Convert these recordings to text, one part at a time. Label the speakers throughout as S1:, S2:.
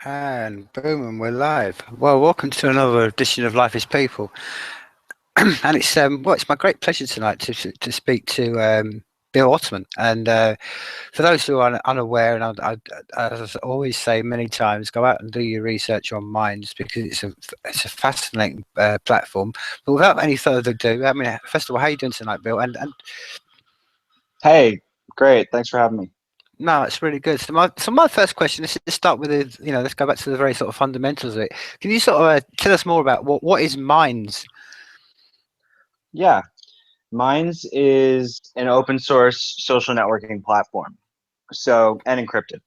S1: And boom, and we're live. Well, welcome to another edition of Life is People. And it's my great pleasure tonight to speak to Bill Ottman. And for those who are unaware, and as I always say many times, go out and do your research on Minds because it's a fascinating platform. But without any further ado, I mean, first of all, how are you doing tonight, Bill? And
S2: Hey, great. Thanks for having me.
S1: no, it's really good. So my first question is to start with let's go back to the very sort of fundamentals of it. Can you sort of tell us more about what is Minds?
S2: Yeah, Minds is an open source social networking platform. And encrypted.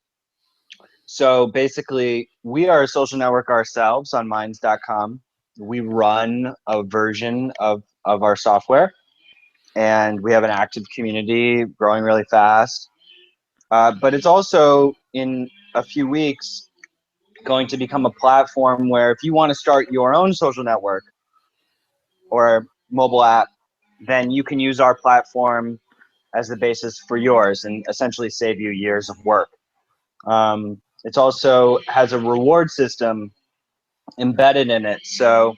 S2: So basically, we are a social network ourselves on minds.com. We run a version of our software, and we have an active community growing really fast. But it's also, in a few weeks, going to become a platform where if you want to start your own social network or mobile app, then you can use our platform as the basis for yours and essentially save you years of work. It also has a reward system embedded in it. So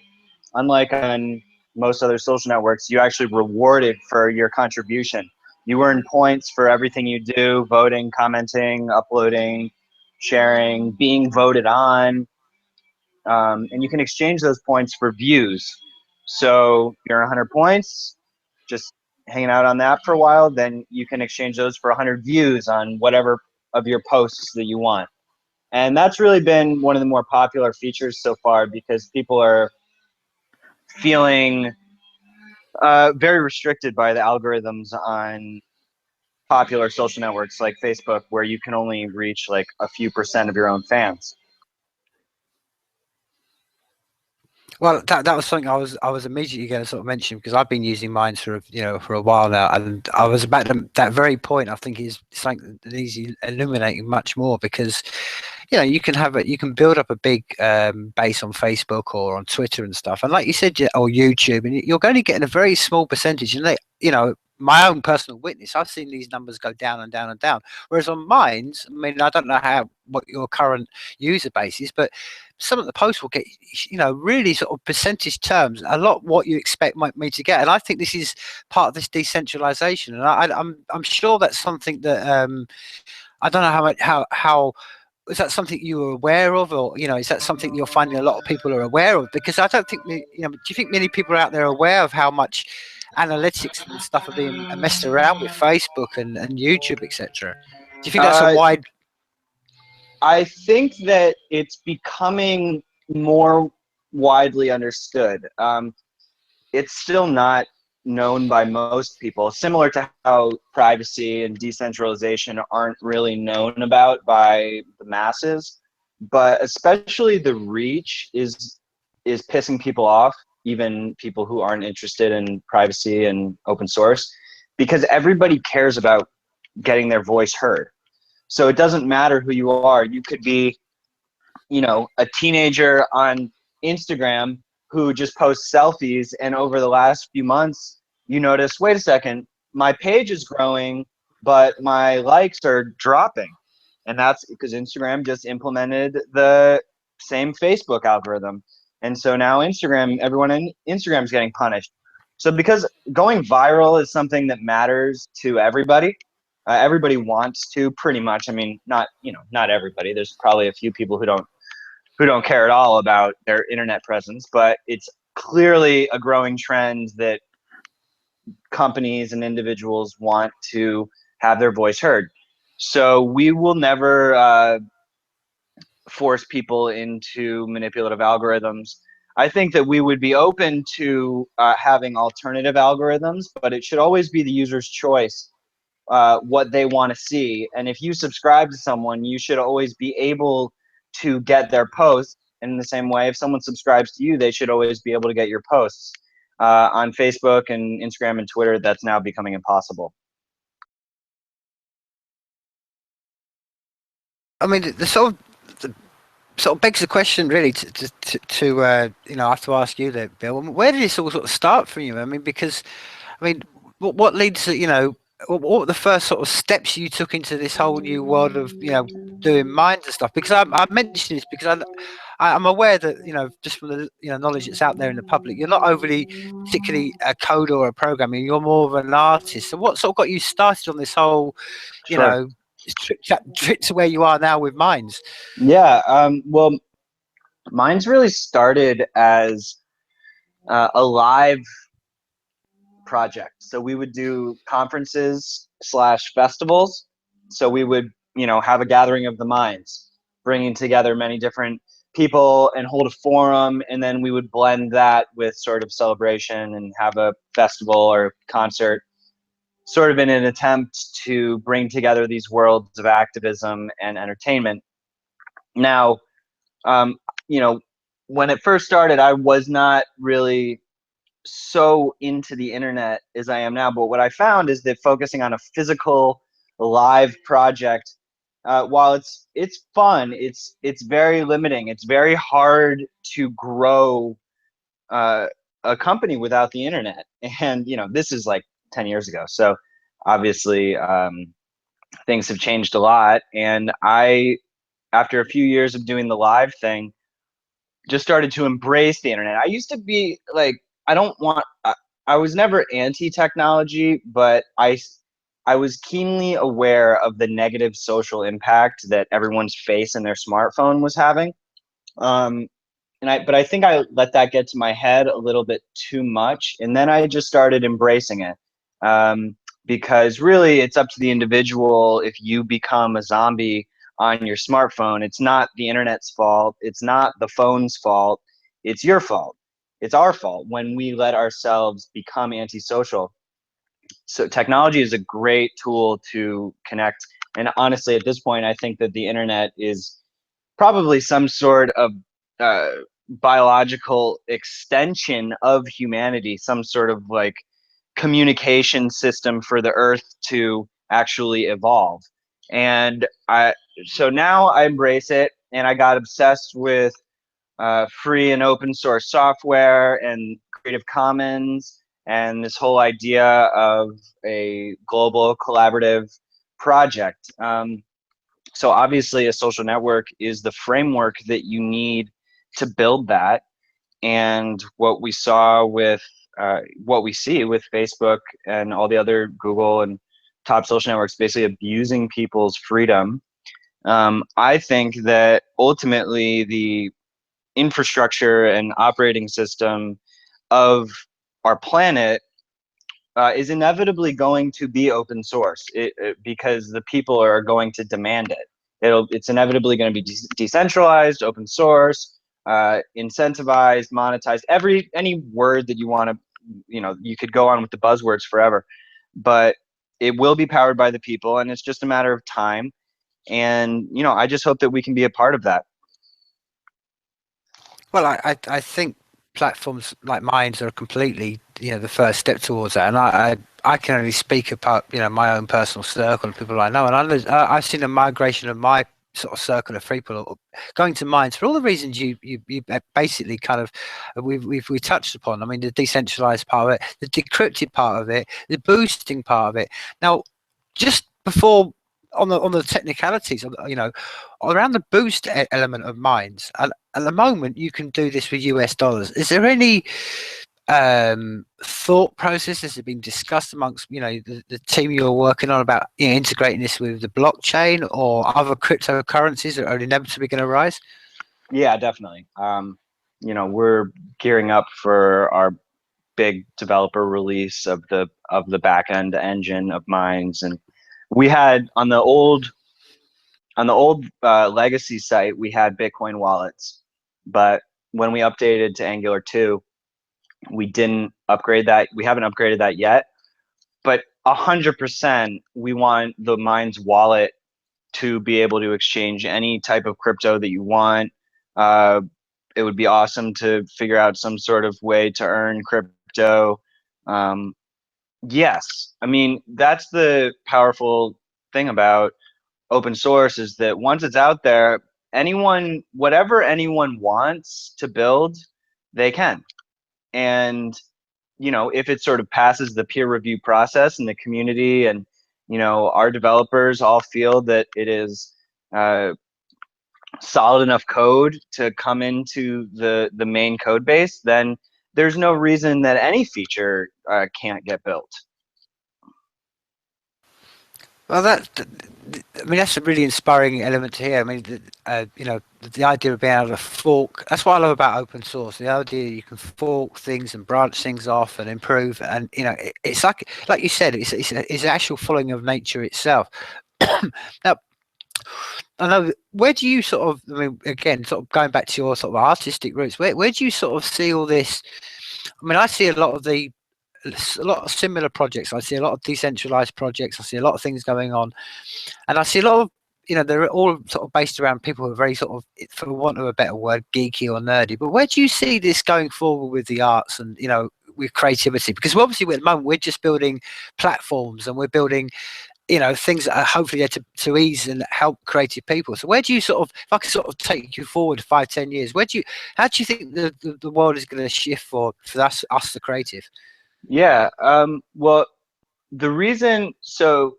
S2: unlike on most other social networks, you actually rewarded for your contribution. You earn points for everything you do: voting, commenting, uploading, sharing, being voted on. And you can exchange those points for views. So you're 100 points, just hanging out on that for a while, then you can exchange those for 100 views on whatever of your posts that you want. And that's really been one of the more popular features so far because people are feeling very restricted by the algorithms on popular social networks like Facebook, where you can only reach like a few percent of your own fans.
S1: Well, that was something I was immediately going to sort of mention because I've been using Minds for a while now, and I was about that very point. I think is something that needs illuminating much more because you can build up a big base on Facebook or on Twitter and stuff, and like you said, or YouTube, and you're only getting a very small percentage, and my own personal witness, I've seen these numbers go down and down and down. Whereas on Minds, I mean, I don't know what your current user base is, but some of the posts will get, really sort of percentage terms, a lot what you expect me to get. And I think this is part of this decentralization. And I'm sure that's something that I don't know how is that something you were aware of, or is that something you're finding a lot of people are aware of? Because I don't think do you think many people out there are aware of how much analytics and stuff are being messed around with Facebook and YouTube, etc.? Do you think that's a
S2: Uh,
S1: wide?
S2: I think that it's becoming more widely understood. It's still not known by most people, similar to how privacy and decentralization aren't really known about by the masses. But especially the reach is pissing people off, even people who aren't interested in privacy and open source, because everybody cares about getting their voice heard. So it doesn't matter who you are. You could be, a teenager on Instagram who just posts selfies, and over the last few months, you notice, wait a second, my page is growing, but my likes are dropping. And that's because Instagram just implemented the same Facebook algorithm. And so now everyone in Instagram is getting punished. So because going viral is something that matters to everybody, everybody wants to, pretty much. I mean, not everybody. There's probably a few people who don't care at all about their internet presence, but it's clearly a growing trend that companies and individuals want to have their voice heard. So we will never force people into manipulative algorithms. I think that we would be open to having alternative algorithms, but it should always be the user's choice what they want to see. And if you subscribe to someone, you should always be able to get their posts. And in the same way, if someone subscribes to you, they should always be able to get your posts. On Facebook and Instagram and Twitter, that's now becoming impossible.
S1: I mean, the sort of begs the question, really, I have to ask you that, Bill. Where did this all sort of start for you? I mean, because I mean, what leads to what were the first sort of steps you took into this whole new world of, doing mines and stuff? Because I mention this because I'm aware that, just from the, knowledge that's out there in the public, you're not overly particularly a coder or a programmer. You're more of an artist. So what sort of got you started on this whole, you
S2: Sure.
S1: know, trip to where you are now with mines?
S2: Yeah. Well, mine's really started as a live project. So we would do conferences slash festivals. So we would, have a gathering of the minds, bringing together many different people and hold a forum. And then we would blend that with sort of celebration and have a festival or concert, sort of in an attempt to bring together these worlds of activism and entertainment. Now, um, you know, when it first started, I was not really so into the internet as I am now. But what I found is that focusing on a physical live project, while it's fun, it's very limiting. It's very hard to grow uh, a company without the internet. And this is like 10 years ago. So obviously things have changed a lot. And after a few years of doing the live thing, just started to embrace the internet. I used to be like, I don't want, I was never anti-technology, but I was keenly aware of the negative social impact that everyone's face and their smartphone was having. Um, but I think I let that get to my head a little bit too much, and then I just started embracing it. Because really, it's up to the individual. If you become a zombie on your smartphone, it's not the internet's fault. It's not the phone's fault. It's your fault. It's our fault when we let ourselves become antisocial. So technology is a great tool to connect. And honestly, at this point, I think that the internet is probably some sort of uh, biological extension of humanity, some sort of like communication system for the earth to actually evolve. And so now I embrace it, and I got obsessed with free and open source software and Creative Commons and this whole idea of a global collaborative project. So obviously a social network is the framework that you need to build that. And what we see with Facebook and all the other Google and top social networks basically abusing people's freedom. I think that ultimately the infrastructure and operating system of our planet is inevitably going to be open source because the people are going to demand it. It's inevitably going to be decentralized, open source, incentivized, monetized. Any word that you want to, you could go on with the buzzwords forever, but it will be powered by the people, and it's just a matter of time. And I just hope that we can be a part of that.
S1: Well, I think platforms like mine are completely, the first step towards that. And I can only speak about, my own personal circle and people I know. And I've seen a migration of my sort of circle of people going to mines for all the reasons you basically kind of we touched upon. I mean, the decentralized part of it, the decrypted part of it, the boosting part of it. Now, just before on the technicalities, around the boost element of mines. At the moment, you can do this with US dollars. Is there any thought processes have been discussed amongst the team you're working on about integrating this with the blockchain or other cryptocurrencies that are inevitably going to rise?
S2: Yeah, definitely. We're gearing up for our big developer release of the back end engine of mines, and we had on the old legacy site we had Bitcoin wallets, but when we updated to Angular 2, we didn't upgrade that. We haven't upgraded that yet, but 100% we want the mines wallet to be able to exchange any type of crypto that you want. It would be awesome to figure out some sort of way to earn crypto. Yes, I mean, that's the powerful thing about open source, is that once it's out there, whatever anyone wants to build, they can. And if it sort of passes the peer review process in the community, and our developers all feel that it is solid enough code to come into the main code base, then there's no reason that any feature can't get built.
S1: Well, I mean, that's a really inspiring element to hear. I mean, the idea of being able to fork. That's what I love about open source. The idea you can fork things and branch things off and improve, and it's like you said, it's an actual following of nature itself. Now, I know. Where do you sort of? I mean, again, sort of going back to your sort of artistic roots. Where do you sort of see all this? I mean, I see a lot of similar projects. I see a lot of decentralized projects. I see a lot of things going on. And I see a lot of, they're all sort of based around people who are very sort of, for want of a better word, geeky or nerdy. But where do you see this going forward with the arts and, with creativity? Because obviously at the moment we're just building platforms and we're building, things that are hopefully there to ease and help creative people. So where do you sort of, if I could sort of take you forward 5-10 years, how do you think the world is going to shift for us the creative?
S2: Yeah. Well, the reason, so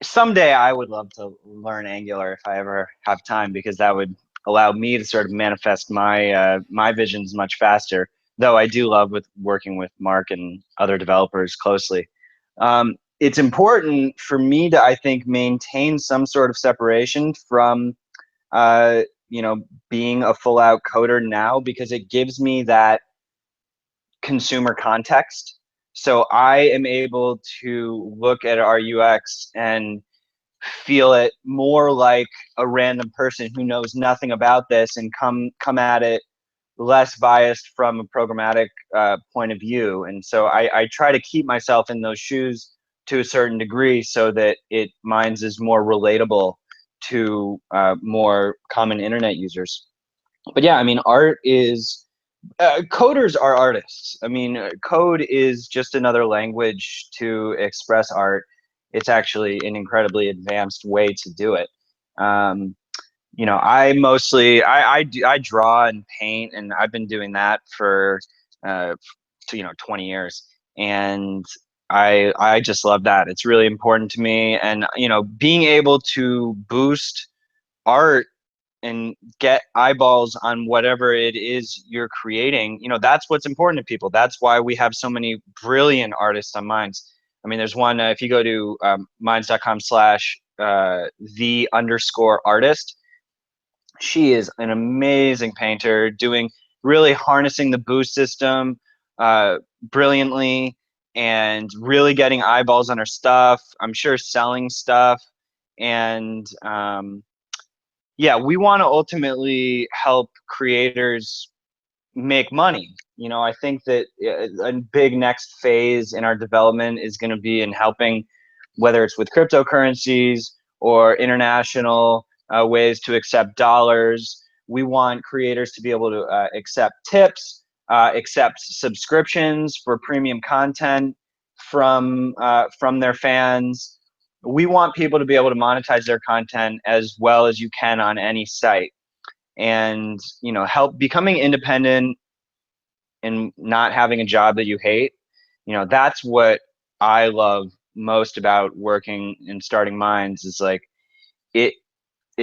S2: someday I would love to learn Angular if I ever have time, because that would allow me to sort of manifest my visions much faster. Though I do love working with Mark and other developers closely. It's important for me to, I think, maintain some sort of separation from, being a full-out coder now, because it gives me that consumer context. So I am able to look at our UX and feel it more like a random person who knows nothing about this, and come at it less biased from a programmatic point of view. And so I try to keep myself in those shoes to a certain degree, so that mine's is more relatable to more common internet users. But yeah, I mean, art is coders are artists. I mean, code is just another language to express art. It's actually an incredibly advanced way to do it. I mostly I draw and paint, and I've been doing that for 20 years, and I just love that. It's really important to me, and being able to boost art and get eyeballs on whatever it is you're creating, that's what's important to people. That's why we have so many brilliant artists on Minds. I mean, there's one, if you go to minds.com/the_artist, she is an amazing painter, doing really harnessing the boost system brilliantly, and really getting eyeballs on her stuff. I'm sure selling stuff. And yeah, we want to ultimately help creators make money. I think that a big next phase in our development is going to be in helping, whether it's with cryptocurrencies or international ways to accept dollars. We want creators to be able to accept tips, accept subscriptions for premium content from their fans. We want people to be able to monetize their content as well as you can on any site, and help becoming independent and not having a job that you hate. That's what I love most about working and starting Minds, is like it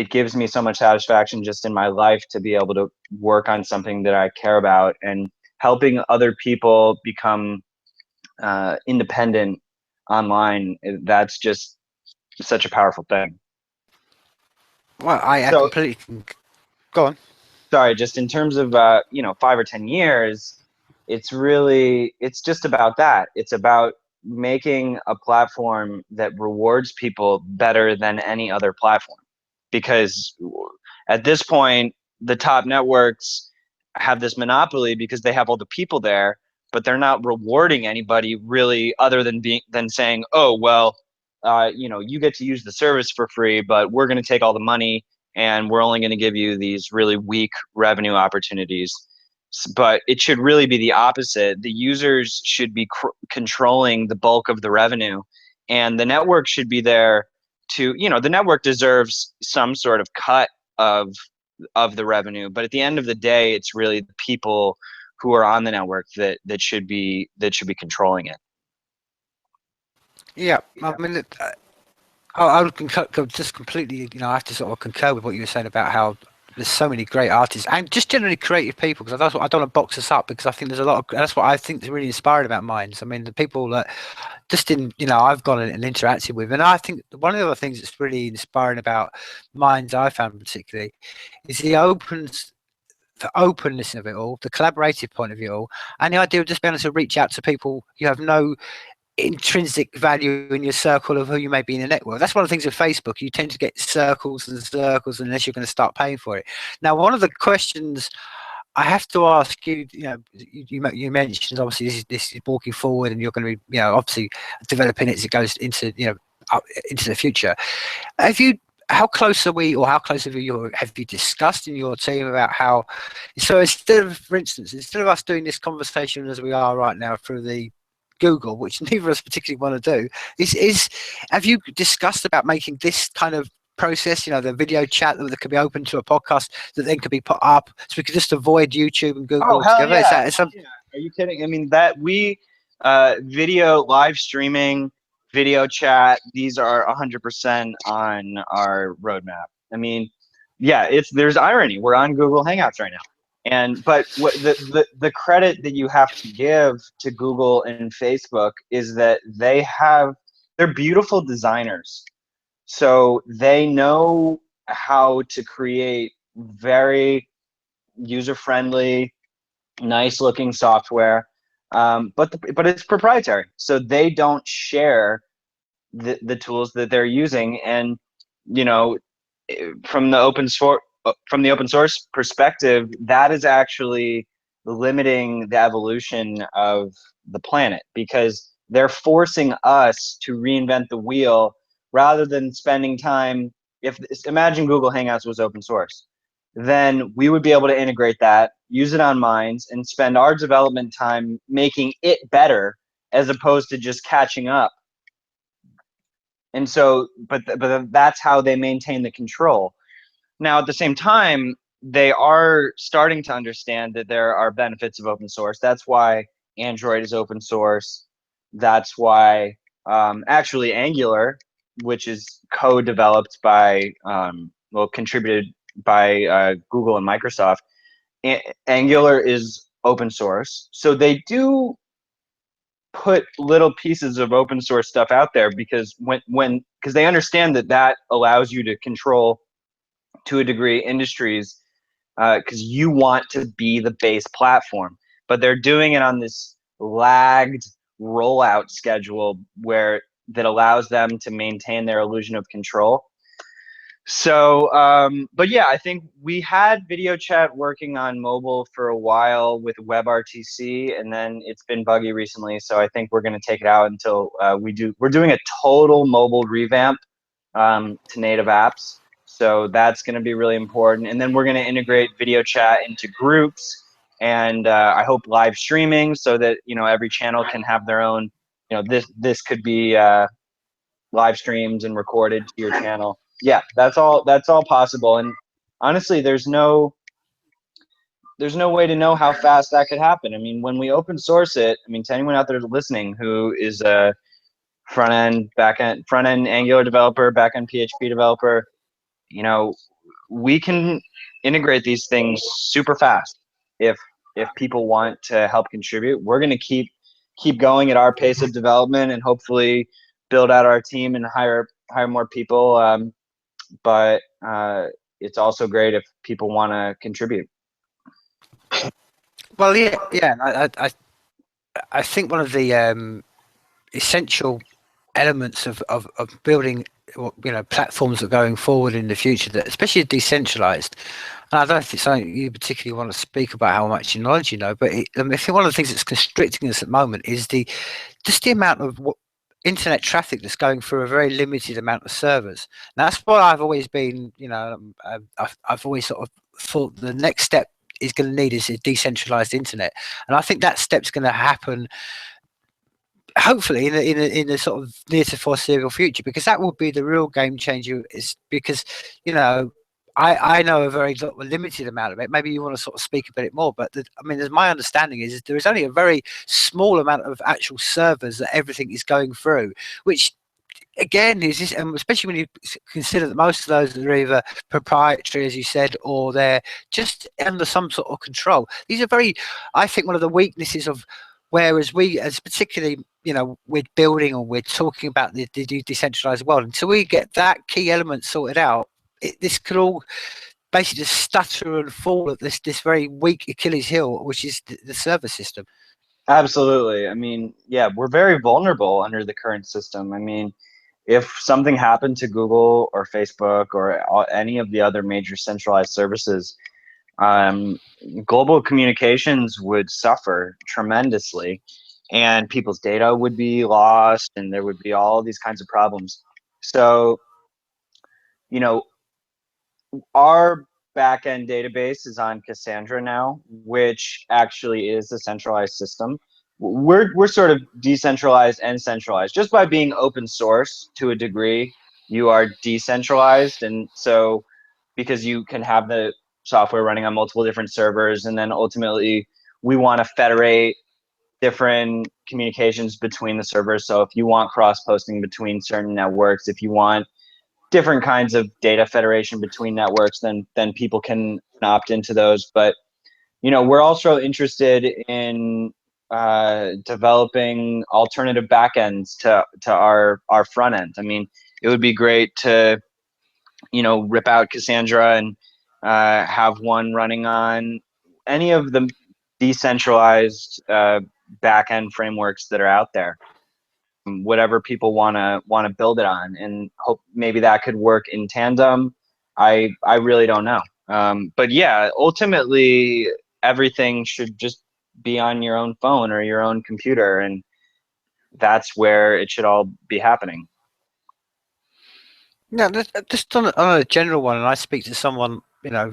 S2: gives me so much satisfaction just in my life to be able to work on something that I care about, and helping other people become independent online. That's just such a powerful thing.
S1: Well, I
S2: So,
S1: completely go on.
S2: sorry, just in terms of 5 or 10 years, it's just about that. It's about making a platform that rewards people better than any other platform, because at this point the top networks have this monopoly because they have all the people there, but they're not rewarding anybody really, other than saying, oh well, you get to use the service for free, but we're going to take all the money, and we're only going to give you these really weak revenue opportunities. But it should really be the opposite. The users should be controlling the bulk of the revenue, and the network should be there to, the network deserves some sort of cut of the revenue, but at the end of the day, it's really the people who are on the network that should be controlling it.
S1: Yeah, I mean, I would just completely, I have to sort of concur with what you were saying about how there's so many great artists and just generally creative people. Because that's what I don't want to box us up, because I think there's a lot of, that's what I think is really inspiring about Minds. I mean, the people that just I've gone and interacted with, and I think one of the other things that's really inspiring about Minds, I found particularly, is the openness of it all, the collaborative point of view all, and the idea of just being able to reach out to people you have no intrinsic value in your circle of who you may be in a network. That's one of the things with Facebook. You tend to get circles and circles unless you're going to start paying for it. Now, one of the questions I have to ask you, you mentioned obviously this is walking forward, and you're going to be, obviously developing it as it goes into, up into the future. Have you? How close are we, or how close have you discussed in your team about how? So instead of, for instance, instead of us doing this conversation as we are right now through the Google, which neither of us particularly want to do, is have you discussed about making this kind of process, the video chat that could be open to a podcast that then could be put up, so we could just avoid YouTube and Google
S2: Oh hell
S1: altogether? Is
S2: yeah!
S1: that some?
S2: Yeah. Are you kidding? I mean that we video live streaming, video chat. These are 100% on our roadmap. I mean, yeah, there's irony. We're on Google Hangouts right now, but what the credit that you have to give to Google and Facebook is that they're beautiful designers, so they know how to create very user friendly, nice looking software, but it's proprietary, so they don't share the tools that they're using. And you know from the open source perspective, that is actually limiting the evolution of the planet, because they're forcing us to reinvent the wheel rather than spending time. If imagine Google Hangouts was open source, then we would be able to integrate that, use it on Minds, and spend our development time making it better as opposed to just catching up. And so, but that's how they maintain the control. Now, at the same time, they are starting to understand that there are benefits of open source. That's why Android is open source. That's why actually Angular, which is co-developed by, contributed by Google and Microsoft, Angular is open source. So they do put little pieces of open source stuff out there, because because they understand that allows you to control, to a degree, industries, because you want to be the base platform. But they're doing it on this lagged rollout schedule that allows them to maintain their illusion of control. So, but yeah, I think we had video chat working on mobile for a while with WebRTC, and then it's been buggy recently. So I think we're going to take it out until we're doing a total mobile revamp to native apps. So that's going to be really important. And then we're going to integrate video chat into groups, and I hope live streaming, so that every channel can have their own. This could be live streamed and recorded to your channel. Yeah, that's all possible. And honestly, there's no way to know how fast that could happen. I mean, when we open source it, I mean, to anyone out there listening who is a front end Angular developer, back end PHP developer, we can integrate these things super fast. If people want to help contribute, we're going to keep going at our pace of development, and hopefully build out our team and hire more people. But it's also great if people want to contribute.
S1: Well, yeah. I think one of the essential elements of building platforms that are going forward in the future, that especially decentralized, and I don't know if it's something you particularly want to speak about, how much knowledge you know, but I think one of the things that's constricting us at the moment is just the amount of internet traffic that's going through a very limited amount of servers. And that's why I've always been, I've always sort of thought the next step is going to need is a decentralized internet, and I think that step's going to happen hopefully in a sort of near to foreseeable future, because that will be the real game changer. Is because I know a very limited amount of it. Maybe you want to sort of speak a bit more, but I mean, as my understanding is there is only a very small amount of actual servers that everything is going through, which again, is this, and especially when you consider that most of those are either proprietary, as you said, or they're just under some sort of control. These are very, I think, one of the weaknesses of, whereas we, as particularly, we're building or we're talking about the decentralized world, until we get that key element sorted out, this could all basically just stutter and fall at this very weak Achilles heel, which is the server system.
S2: Absolutely. I mean, yeah, we're very vulnerable under the current system. I mean, if something happened to Google or Facebook or any of the other major centralized services, um, global communications would suffer tremendously, and people's data would be lost, and there would be all these kinds of problems. So, you know, our backend database is on Cassandra now, which actually is a centralized system. We're sort of decentralized and centralized. Just by being open source to a degree, you are decentralized. And so because you can have the software running on multiple different servers, and then ultimately we want to federate different communications between the servers. So if you want cross posting between certain networks, if you want different kinds of data federation between networks, then people can opt into those. But we're also interested in developing alternative backends to our front end. I mean, it would be great to rip out Cassandra and have one running on any of the decentralized backend frameworks that are out there, whatever people want to build it on, and hope maybe that could work in tandem. I really don't know. But yeah, ultimately everything should just be on your own phone or your own computer, and that's where it should all be happening.
S1: No, just on a general one, and I speak to someone,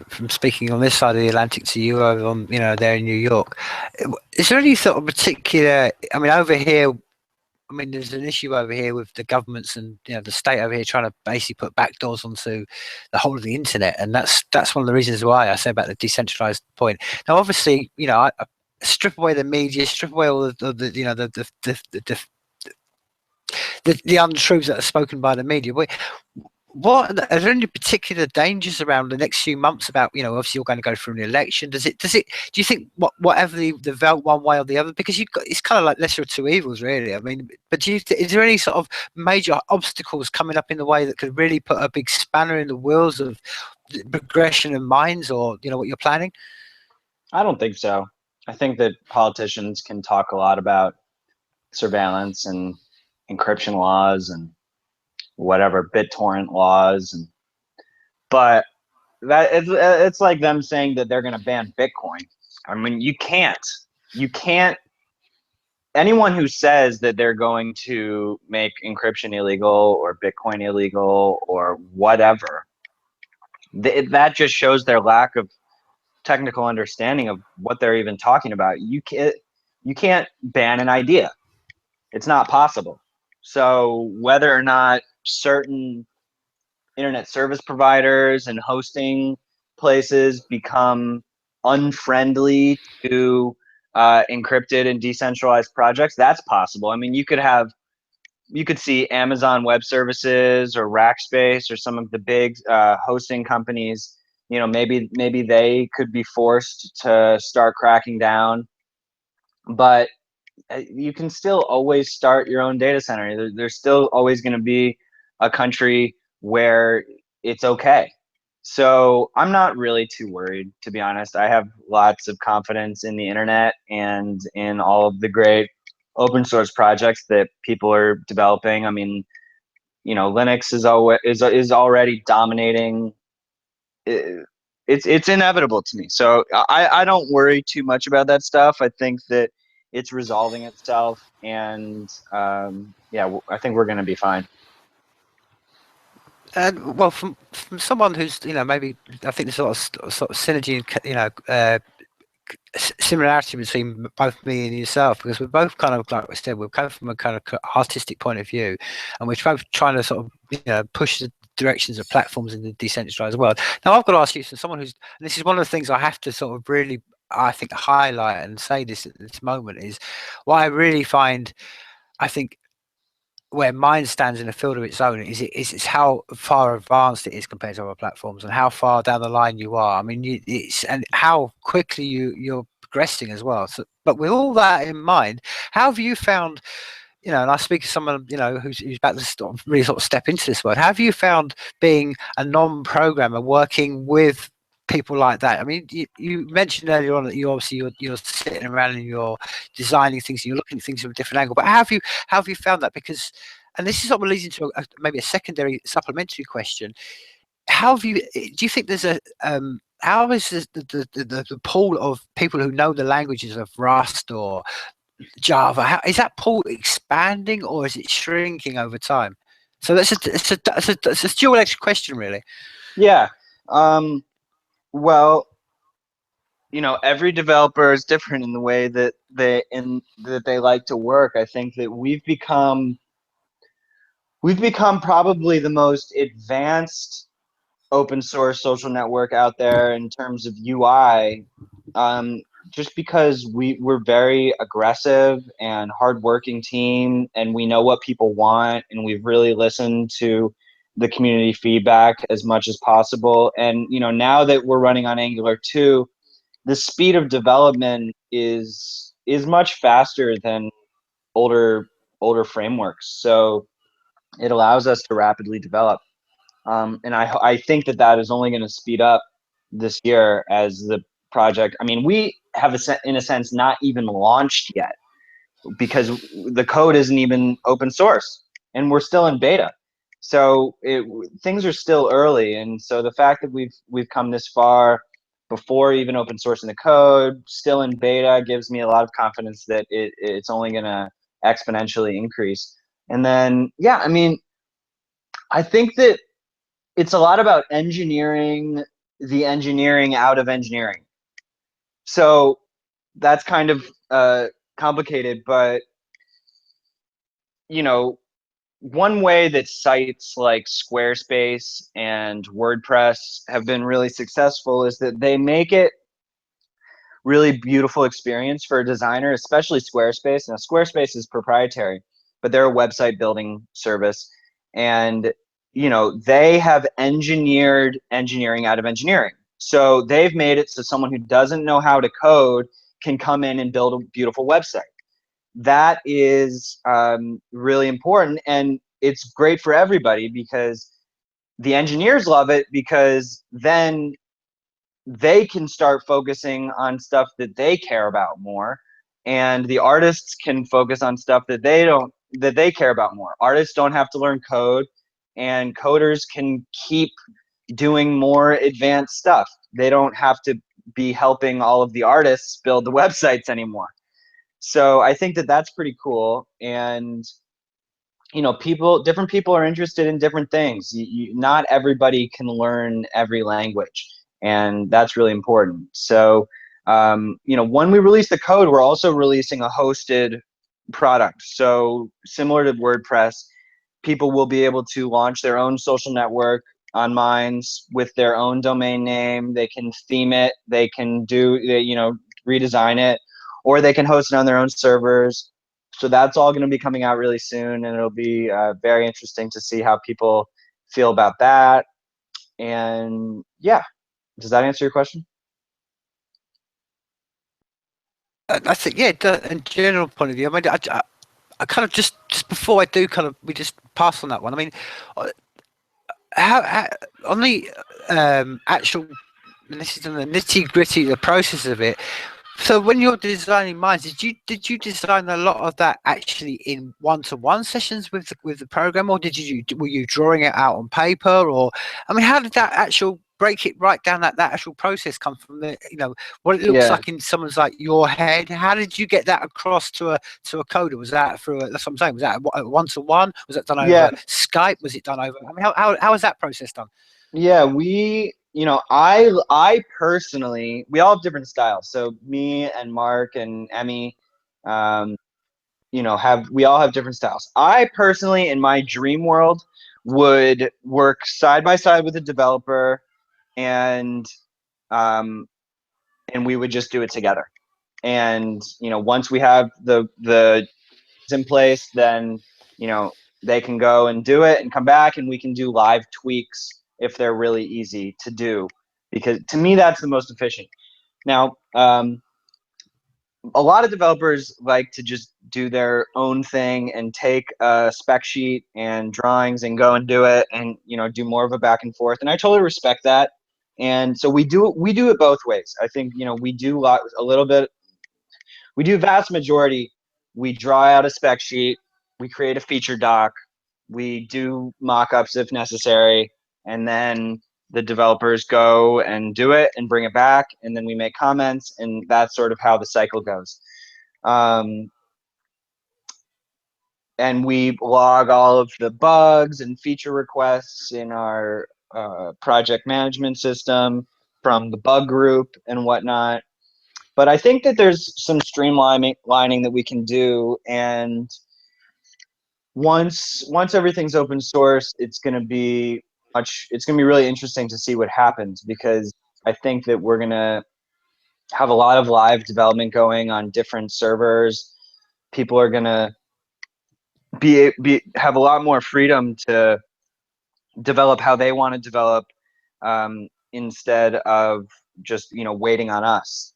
S1: from speaking on this side of the Atlantic to you over on, there in New York. Is there any sort of particular, I mean, over here, I mean, there's an issue over here with the governments and the state over here trying to basically put backdoors onto the whole of the internet, and that's one of the reasons why I say about the decentralized point. Now, obviously, I strip away the media, strip away all the the untruths that are spoken by the media. What are there any particular dangers around the next few months about, obviously you're going to go through an election. Do you think whatever the vote one way or the other, because it's kind of like lesser of two evils really. I mean, but is there any sort of major obstacles coming up in the way that could really put a big spanner in the wheels of the progression of minds, or what you're planning?
S2: I don't think so. I think that politicians can talk a lot about surveillance and encryption laws and whatever BitTorrent laws, but that it's like them saying that they're going to ban Bitcoin. I mean, you can't. Anyone who says that they're going to make encryption illegal or Bitcoin illegal or whatever, that just shows their lack of technical understanding of what they're even talking about. You can't ban an idea. It's not possible. So whether or not certain internet service providers and hosting places become unfriendly to encrypted and decentralized projects, that's possible. I mean, you could see Amazon Web Services or Rackspace or some of the big hosting companies. Maybe they could be forced to start cracking down, but you can still always start your own data center. There's still always going to be a country where it's okay. So I'm not really too worried, to be honest. I have lots of confidence in the internet and in all of the great open source projects that people are developing. I mean, Linux is already dominating. It's inevitable to me. So I don't worry too much about that stuff. I think that it's resolving itself, and yeah, I think we're going to be fine.
S1: And well, from someone who's maybe, I think there's a sort of synergy and similarity between both me and yourself, because we're both kind of, like I said, we're coming from a kind of artistic point of view, and we're both trying to sort of push the directions of platforms in the decentralized world. Now, I've got to ask you, so someone who's, and this is one of the things I have to sort of really, I think, highlight and say this at this moment, is what I really find, I think, where mine stands in a field of its own is how far advanced it is compared to other platforms and how far down the line you are. I mean, it's and how quickly you're progressing as well. So, but with all that in mind, how have you found? You know, and I speak to someone, you know, who's about to really sort of step into this world. How have you found being a non-programmer working with people like that? I mean, you mentioned earlier on that you obviously you're sitting around and you're designing things, and you're looking at things from a different angle. But how have you found that? Because, and this is sort of leads into maybe a secondary supplementary question. How have you? Do you think there's a how is the pool of people who know the languages of Rust or Java, how, is that pool expanding or is it shrinking over time? So it's a dual-edged question, really.
S2: Yeah. Well, every developer is different in the way that they like to work. I think that we've become probably the most advanced open source social network out there in terms of UI, just because we're very aggressive and hardworking team, and we know what people want, and we've really listened to the community feedback as much as possible. And now that we're running on Angular 2, the speed of development is much faster than older older frameworks. So it allows us to rapidly develop. And I think that is only going to speed up this year as the project. I mean, we have, in a sense, not even launched yet because the code isn't even open source and we're still in beta. So things are still early. And so the fact that we've come this far before even open sourcing the code, still in beta, gives me a lot of confidence that it's only going to exponentially increase. And then, yeah, I mean, I think that it's a lot about engineering the engineering out of engineering. So that's kind of complicated, but one way that sites like Squarespace and WordPress have been really successful is that they make it really beautiful experience for a designer, especially Squarespace. Now, Squarespace is proprietary, but they're a website building service, and they have engineered engineering out of engineering. So they've made it so someone who doesn't know how to code can come in and build a beautiful website. That is really important, and it's great for everybody because the engineers love it, because then they can start focusing on stuff that they care about more, and the artists can focus on stuff that they care about more. Artists don't have to learn code, and coders can keep doing more advanced stuff. They don't have to be helping all of the artists build the websites anymore. So I think that that's pretty cool. And different people are interested in different things. Not everybody can learn every language, and that's really important. So, when we release the code, we're also releasing a hosted product. So similar to WordPress, people will be able to launch their own social network on Minds with their own domain name. They can theme it, they can redesign it, or they can host it on their own servers. So that's all going to be coming out really soon, and it'll be very interesting to see how people feel about that. And yeah, does that answer your question?
S1: I think, yeah, in general point of view. I mean, I kind of just before I do, kind of we just pass on that one. I mean, uh, how on the actual, and this is on the nitty gritty, the process of it. So when you're designing mines, did you design a lot of that actually in one-to-one sessions with the program, or were you drawing it out on paper, or I mean, how did that actual break it right down that actual process come from the what it looks
S2: Yeah.
S1: like in someone's like your head? How did you get that across to a coder? Was that through that's what I'm saying? Was that a one-to-one? Was that done
S2: Yeah.
S1: over Skype? Was it done over? I mean, how was that process done?
S2: Yeah, I personally, we all have different styles. So me and Mark and Emmy, um, we all have different styles. I personally, in my dream world, would work side by side with a developer, and um, we would just do it together. And once we have the in place, then they can go and do it and come back, and we can do live tweaks if they're really easy to do, because to me that's the most efficient. Now, a lot of developers like to just do their own thing and take a spec sheet and drawings and go and do it, and do more of a back and forth, and I totally respect that. And so we do it both ways. I think we do a little bit. We do vast majority. We draw out a spec sheet, we create a feature doc, we do mock-ups if necessary, and then the developers go and do it and bring it back, and then we make comments, and that's sort of how the cycle goes. Um, and we log all of the bugs and feature requests in our project management system from the bug group and whatnot. But I think that there's some streamlining that we can do, and once everything's open source, it's going to be really interesting to see what happens, because I think that we're going to have a lot of live development going on different servers. People are going to have a lot more freedom to develop how they want to develop, instead of just waiting on us,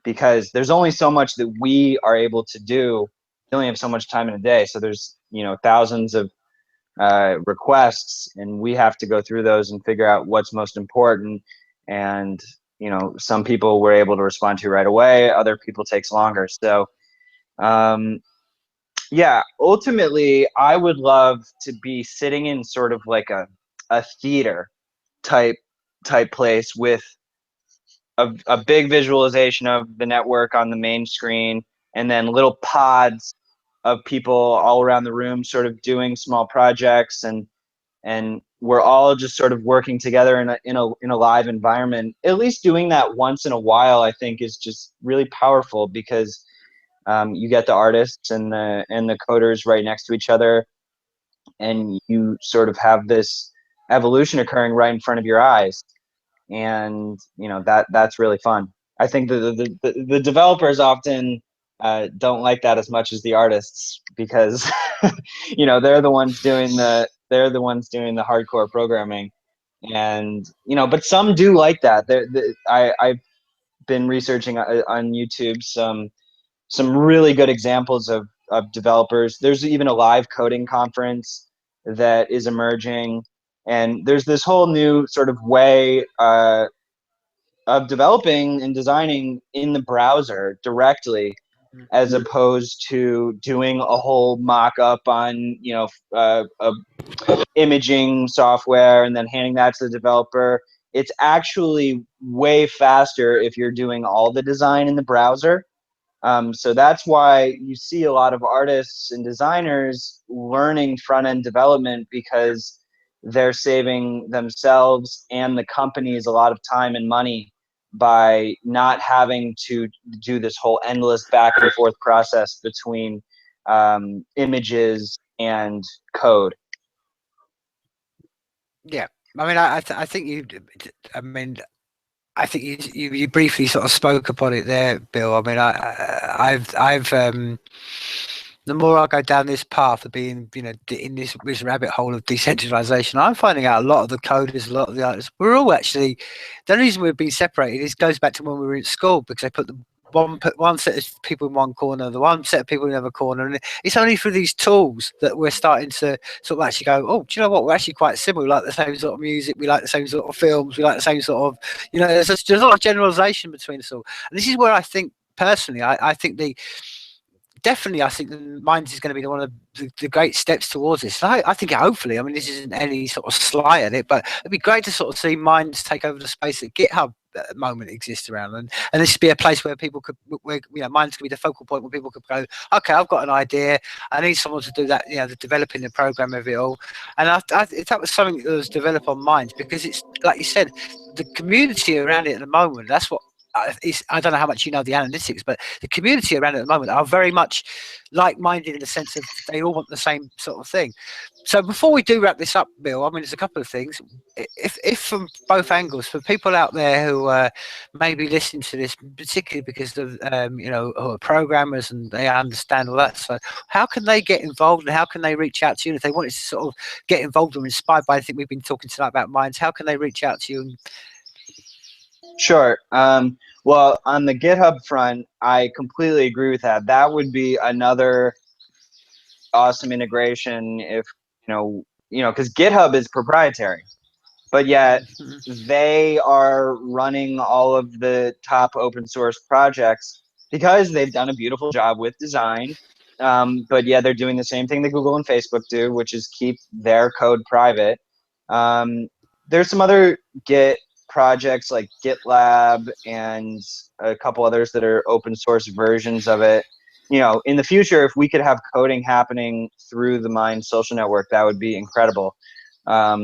S2: because there's only so much that we are able to do. We only have so much time in a day, so there's thousands of requests, and we have to go through those and figure out what's most important. And some people we're able to respond to right away, other people takes longer. So yeah, ultimately I would love to be sitting in sort of like a theater type place with a big visualization of the network on the main screen, and then little pods of people all around the room sort of doing small projects, and we're all just sort of working together in a live environment. At least doing that once in a while, I think, is just really powerful, because you get the artists and the coders right next to each other, and you sort of have this evolution occurring right in front of your eyes. And that's really fun. I think the developers often don't like that as much as the artists, because they're the ones doing the hardcore programming. And but some do like that. I've been researching on YouTube some really good examples of developers. There's even a live coding conference that is emerging, and there's this whole new sort of way of developing and designing in the browser directly, as opposed to doing a whole mock-up on a imaging software and then handing that to the developer. It's actually way faster if you're doing all the design in the browser. So that's why you see a lot of artists and designers learning front-end development, because they're saving themselves and the companies a lot of time and money by not having to do this whole endless back and forth process between images and code.
S1: Yeah, I mean, I think I mean, I think you briefly sort of spoke upon it there, Bill. I mean, I've the more I go down this path of being, in this rabbit hole of decentralization, I'm finding out a lot of the coders, a lot of the artists, we're all actually, the reason we've been separated is goes back to when we were in school, because they put one set of people in one corner, the one set of people in another corner, and it's only through these tools that we're starting to sort of actually go, oh, do you know what? We're actually quite similar. We like the same sort of music, we like the same sort of films, we like the same sort of, there's a lot of generalization between us all. And this is where I think personally, I think definitely, I think the Minds is going to be one of the great steps towards this. I think hopefully, I mean, this isn't any sort of slight at it, but it'd be great to sort of see Minds take over the space that GitHub at the moment exists around, and this should be a place where people could, where Minds could be the focal point where people could go, okay, I've got an idea, I need someone to do that, the developing the program of it all. And if that was something that was developed on Minds, because it's like you said, the community around it at the moment, that's what I don't know how much you know the analytics, but the community around at the moment are very much like-minded in the sense of they all want the same sort of thing. So before we do wrap this up, Bill, I mean, there's a couple of things. If from both angles, for people out there who may be listening to this, particularly because of who are programmers and they understand all that, so how can they get involved and how can they reach out to you? And if they wanted to sort of get involved or inspired by anything we've been talking tonight about minds, how can they reach out to you?
S2: Sure. Well, on the GitHub front, I completely agree with that. That would be another awesome integration if because GitHub is proprietary, but yet they are running all of the top open source projects because they've done a beautiful job with design. But yeah, they're doing the same thing that Google and Facebook do, which is keep their code private. There's some other Git projects like GitLab and a couple others that are open source versions of it. In the future, if we could have coding happening through the Mind social network, that would be incredible. But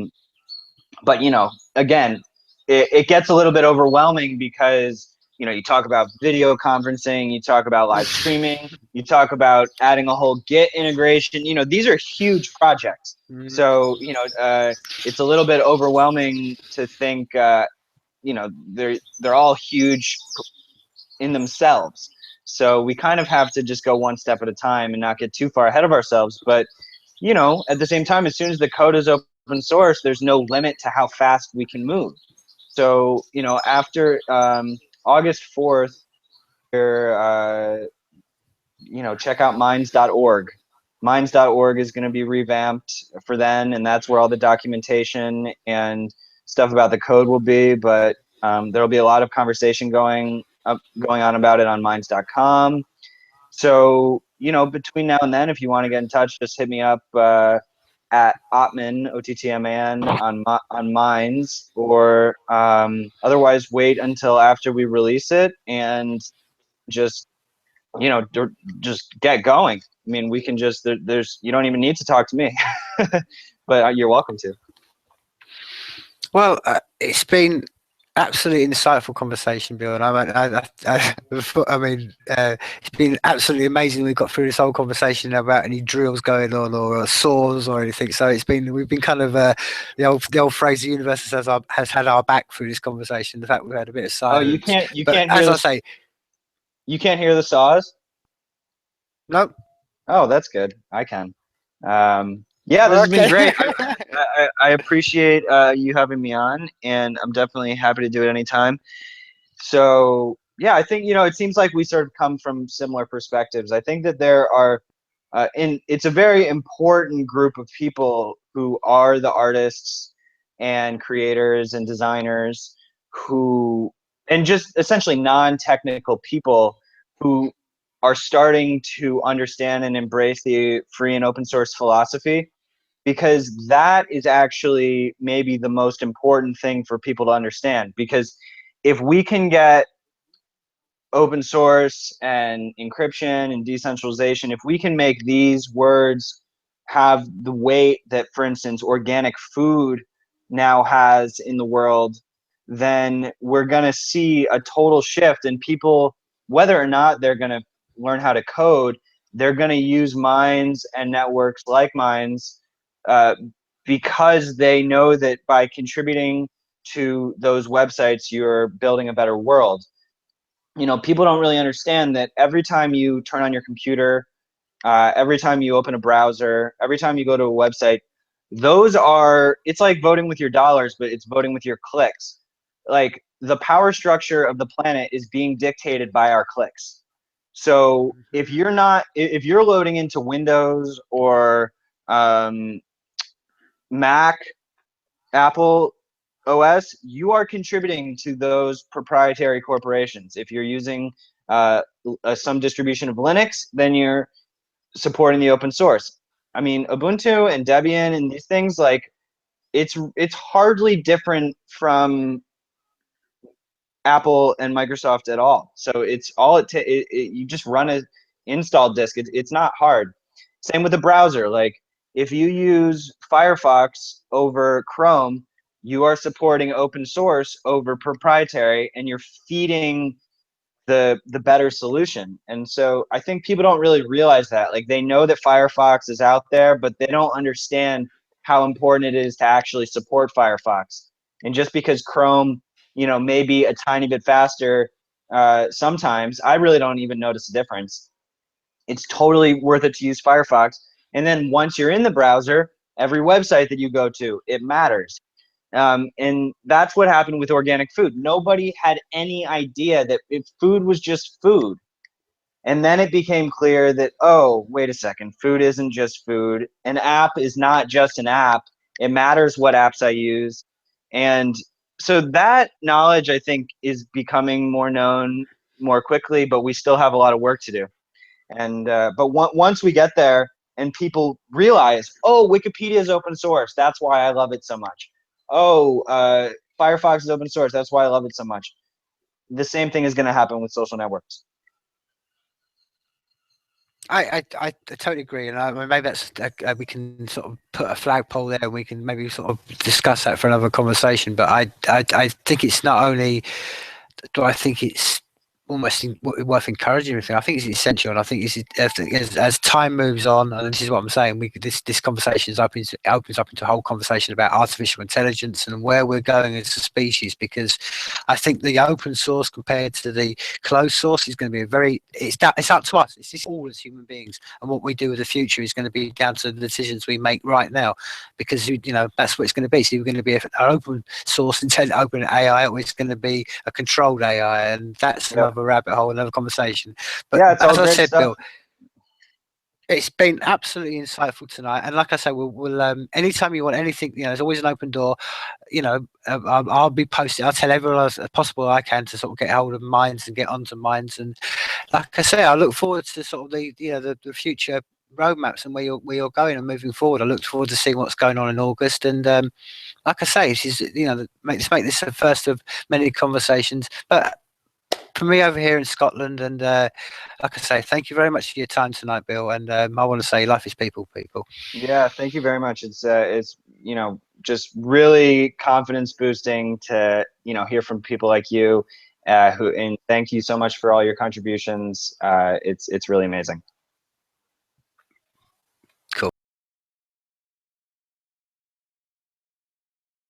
S2: again, it gets a little bit overwhelming because you talk about video conferencing, you talk about live streaming, you talk about adding a whole Git integration. These are huge projects. So it's a little bit overwhelming to think. They're all huge in themselves. So we kind of have to just go one step at a time and not get too far ahead of ourselves. But at the same time, as soon as the code is open source, there's no limit to how fast we can move. So after August 4th, check out minds.org. Minds.org is going to be revamped for then, and that's where all the documentation and stuff about the code will be. But there'll be a lot of conversation going on about it on minds.com. So between now and then, if you want to get in touch, just hit me up at Ottman, Ottman, on Minds, or otherwise wait until after we release it and just just get going. I mean, we can just you don't even need to talk to me, but you're welcome to.
S1: Well, it's been absolutely insightful conversation, Bill, and I mean, it's been absolutely amazing. We've got through this whole conversation about any drills going on or saws or anything. So we've been kind of the old phrase, the universe has had our back through this conversation. The fact we've had a bit of silence.
S2: Oh, you can't
S1: hear
S2: you can't hear the saws?
S1: Nope.
S2: Oh, that's good. I can. Yeah, this has been great. I appreciate you having me on, and I'm definitely happy to do it anytime. So yeah, I think it seems like we sort of come from similar perspectives. I think that there are, it's a very important group of people who are the artists and creators and designers and just essentially non-technical people who are starting to understand and embrace the free and open source philosophy, because that is actually maybe the most important thing for people to understand. Because if we can get open source and encryption and decentralization, if we can make these words have the weight that, for instance, organic food now has in the world, then we're going to see a total shift in people, whether or not they're going to learn how to code, they're going to use Minds and networks like Minds because they know that by contributing to those websites, you're building a better world. People don't really understand that every time you turn on your computer, every time you open a browser, every time you go to a website, it's like voting with your dollars, but it's voting with your clicks. Like, the power structure of the planet is being dictated by our clicks. So if you're loading into Windows or Mac, Apple OS, you are contributing to those proprietary corporations. If you're using some distribution of Linux, then you're supporting the open source. I mean, Ubuntu and Debian and these things, like, it's hardly different from Apple and Microsoft at all. So it's all you just run a install disk. It's not hard. Same with the browser. Like, if you use Firefox over Chrome, you are supporting open source over proprietary, and you're feeding the better solution. And so I think people don't really realize that. Like, they know that Firefox is out there, but they don't understand how important it is to actually support Firefox. And just because Chrome, may be a tiny bit faster, sometimes I really don't even notice a difference. It's totally worth it to use Firefox. And then once you're in the browser, every website that you go to, it matters. And that's what happened with organic food. Nobody had any idea that if food was just food. And then it became clear that, oh, wait a second, food isn't just food. An app is not just an app. It matters what apps I use. And so that knowledge, I think, is becoming more known more quickly, but we still have a lot of work to do. And but once we get there and people realize, oh, Wikipedia is open source, that's why I love it so much. Oh, Firefox is open source, that's why I love it so much. The same thing is going to happen with social networks.
S1: I totally agree, and I mean, maybe that's we can sort of put a flagpole there, and we can maybe sort of discuss that for another conversation. But I think it's not only do I think it's almost worth encouraging everything. I think it's essential, and I think as time moves on, and this is what I'm saying, this conversation opens up into a whole conversation about artificial intelligence and where we're going as a species. Because I think the open source compared to the closed source is going to be it's up to us. It's just all as human beings, and what we do with the future is going to be down to the decisions we make right now, because that's what it's going to be. So we're going to be an open source, open AI, or it's going to be a controlled AI, and that's another rabbit hole, another conversation. But
S2: yeah, it's
S1: as
S2: all
S1: I
S2: great
S1: said,
S2: stuff.
S1: Bill, it's been absolutely insightful tonight. And like I say, we'll anytime you want anything, there's always an open door. I'll be posting. I'll tell everyone as possible I can to sort of get hold of Minds and get onto Minds. And like I say, I look forward to sort of the future roadmaps and where you're going and moving forward. I look forward to seeing what's going on in August. And like I say, let's make this the first of many conversations. But for me over here in Scotland, and like I say, thank you very much for your time tonight, Bill. And I want to say, life is people.
S2: Yeah, thank you very much. It's just really confidence boosting to hear from people like you, and thank you so much for all your contributions. It's really amazing.